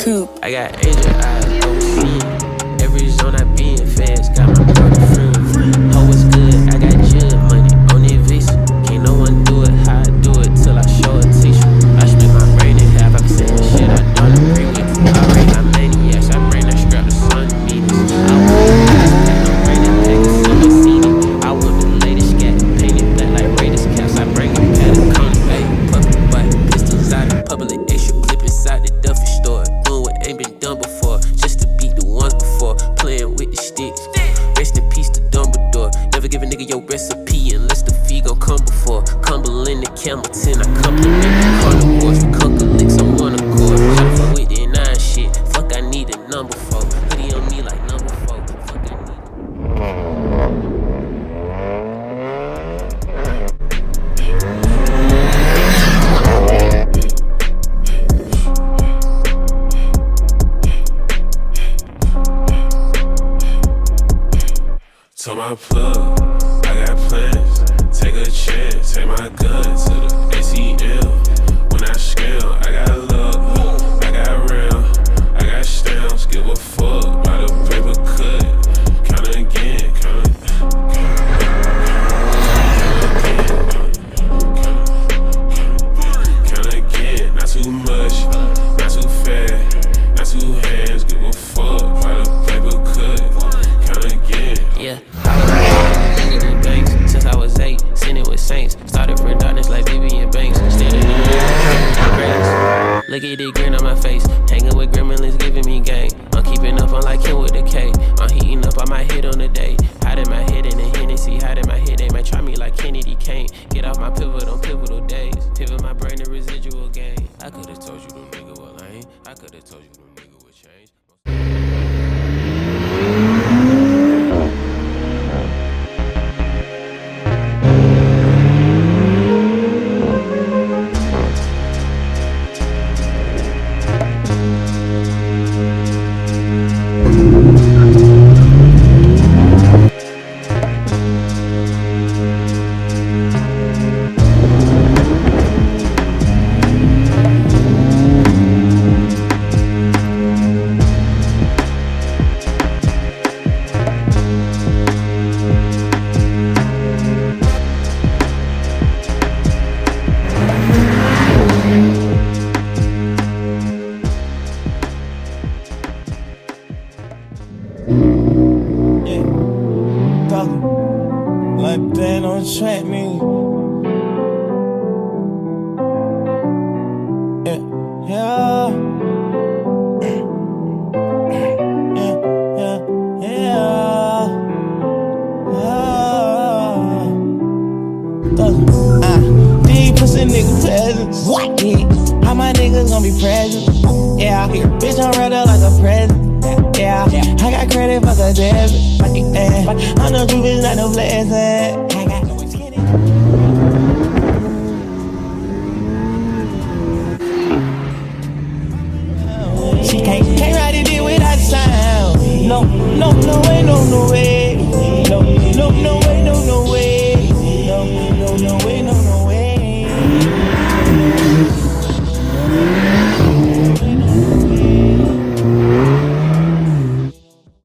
coupe. I got angel eyes, overseeing. Every zone I be in fast, got my brother friend. Hoe was good, I got jug money on the visa. Can't no one do it how I do it till I show a teacher. I split my brain in half, I be saying shit I don't agree with. I rate my maniacs, I bring that strap to sun meters. I want no rain and pack of Simos. I want the latest scat, painted black like Raiders caps. I bring it pad of cone, hey, puppy butt, pistols out in public, extra clip inside the Duffy store. Doing what ain't been done before, just to beat the ones before. Playing with the sticks, rest in peace to Dumbledore. Never give a nigga your recipe unless the fee gon' come before. Cumberland the Campbellton, I compliment the carnivores. We conquer licks on one accord. Gotta fuck with the 9 shit, fuck I need a number 4. Hoodie on me like number 4, fuck I need. To my plug, I got plans. Take a chance, take my gun to the ATM. When I scale, I got luck, I got real, I got stamps. Give a fuck by the paper cut. Count again, count again. Not too much, not too fast, not too hands. Give a fuck by the paper cut. Count again. Yeah, I was in banks since I was 8, sinning with saints. Started from darkness like Vivian Banks. Standing in the grace. Look at the grin on my face. Hanging with gremlins, giving me game. I'm keeping up, I'm like him with the K. I'm heating up, I might hit on the day. Hiding my head in the Hennessy, hiding my head. They might try me like Kennedy Kane. Get off my pivot on pivotal days. Pivot my brain to residual gain. I could've told you them nigga were lame. I could've told you them nigga would change. She can't ride it in without sound. No way.